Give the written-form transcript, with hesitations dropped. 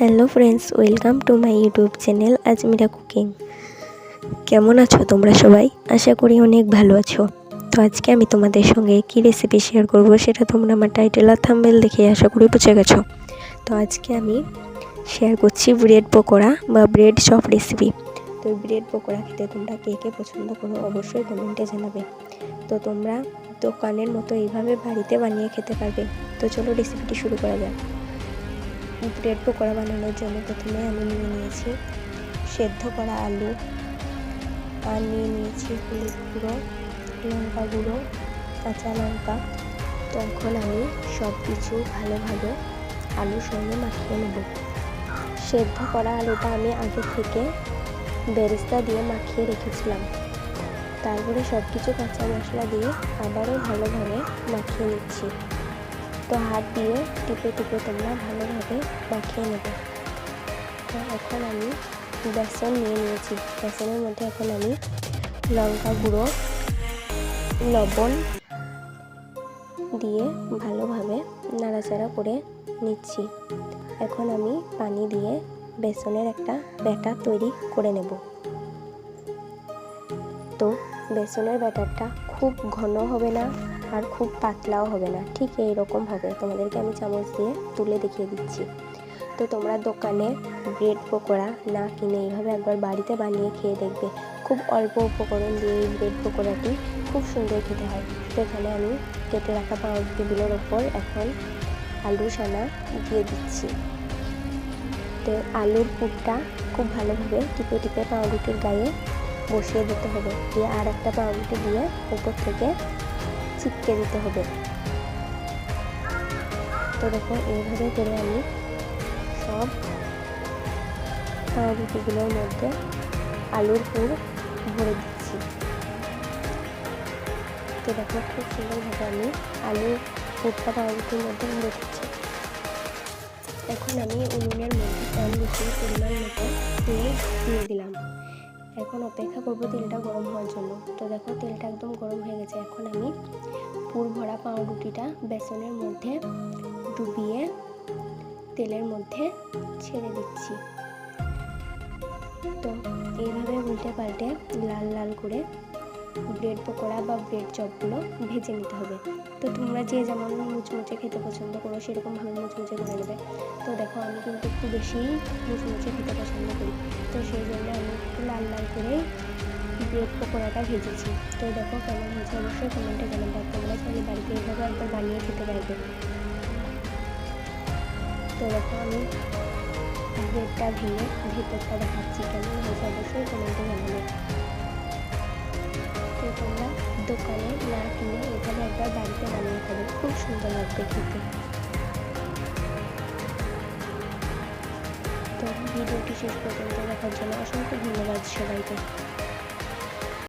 Hello friends, welcome to my YouTube channel Azmira cooking. কেমন আছো তোমরা সবাই? আশা করি অনেক ভালো আছো। তো আজকে আমি তোমাদের সঙ্গে কী রেসিপি শেয়ার করব সেটা তোমরা আমার টাইটেল আর থাম্বনেল দেখে আশা করি বুঝে গেছো। তো আজকে আমি শেয়ার করছি ব্রেড পকোড়া বা ব্রেড চপ রেসিপি। তো এই ব্রেড পকোড়া খেতে তোমরা কে কে পছন্দ করো অবশ্যই কমেন্টে জানাবে। তো তোমরা দোকানের মতো এইভাবে বাড়িতে বানিয়ে খেতে পারবে। তো চলো রেসিপিটি শুরু করা যাক। ব্রেড পকোড়া বানানোর জন্য প্রথমে আমি নিয়ে নিয়েছি সেদ্ধ করা আলু, আর নিয়ে নিয়েছি হলুদ গুঁড়ো, লঙ্কা গুঁড়ো, কাঁচা লঙ্কা। তো এখন আমি সব কিছু ভালোভাবে আলুর সঙ্গে মাখিয়ে নেব। সেদ্ধ করা আলুটা আমি আগে থেকে বেরেস্তা দিয়ে মাখিয়ে রেখেছিলাম। তারপরে সব কিছু কাঁচা মশলা দিয়ে আবারও ভালোভাবে মাখিয়ে নিচ্ছি। তো হাত দিয়ে টিপে টিপে তোমরা ভালোভাবে মাখিয়ে নেবে। তো এখন আমি বেসন নিয়ে নিয়েছি। বেসনের মধ্যে এখন আমি লঙ্কা গুঁড়ো, লবণ দিয়ে ভালোভাবে নাড়াচাড়া করে নিচ্ছি। এখন আমি পানি দিয়ে বেসনের একটা ব্যাটার তৈরি করে নেব। তো বেসনের ব্যাটারটা খুব ঘন হবে না আর খুব পাতলাও হবে না, ঠিক এইরকম হবে। তোমাদেরকে আমি চামচ দিয়ে তুলে দেখিয়ে দিচ্ছি। তো তোমরা দোকানে ব্রেড পকোড়া না কিনে এইভাবে একবার বাড়িতে বানিয়ে খেয়ে দেখবে। খুব অল্প উপকরণ দিয়ে এই ব্রেড পকোড়াটি খুব সুন্দর খেতে হয়। তো এখানে আমি কেটে রাখা পাউরুটিগুলোর ওপর এখন আলু সানা দিয়ে দিচ্ছি। তো আলুর পুরটা খুব ভালোভাবে টিপে টিপে পাউরুটির গায়ে বসিয়ে দিতে হবে, দিয়ে আর একটা পাউরুটি দিয়ে উপর থেকে চিপকে দিতে হবে। তো দেখো এইভাবে করে আমি সব পাউরুটিগুলোর মধ্যে আলুর পুর ভরে দিচ্ছি। তো দেখো খুব সুন্দরভাবে আমি আলুর পুরটা পাউরুটির মধ্যে ভরে দিচ্ছি। এখন আমি উনুনের মধ্যে কম বেশি পরিমাণ মতো তেল দিয়ে দিলাম। এখন অপেক্ষা করবো তেলটা গরম হওয়ার জন্য। তো দেখো তেলটা একদম গরম হয়ে গেছে। এখন আমি পুর ভরা পাউরুটিটা বেসনের মধ্যে ডুবিয়ে তেলের মধ্যে ছেড়ে দিচ্ছি। তো এইভাবে উল্টে পাল্টে লাল লাল করে ব্রেড পকোড়া বা ব্রেড চপগুলো ভেজে নিতে হবে। তো তোমরা যে যেমন মুচমুচে খেতে পছন্দ করো সেরকমভাবে মুচমুচে করে নেবে। তো দেখো আমি কিন্তু একটু বেশি মুচমুচে খেতে পছন্দ করি, তো সেই জন্য আমি একটু লাল লাল করে ব্রেড পকোড়াটা ভেজেছি। তো দেখো কেমন হয়েছে অবশ্যই কমেন্টে জানাবে। তোমরা চাইলে বাড়িতে এইভাবে একবার বানিয়ে খেতে পারবে। তো দেখো আমি ব্রেডটা ভেঙে ভেতরটা দেখাচ্ছি কেমন হয়েছে অবশ্যই কমেন্টে জানাবে। তো তোমরা দোকানে না কিনে এভাবে একবার বাড়িতে বানিয়ে খাবে, খুব সুন্দর লাগবে খেতে। তো ভিডিওটি শেষ পর্যন্ত দেখার জন্য অসংখ্য ধন্যবাদ সবাইকে।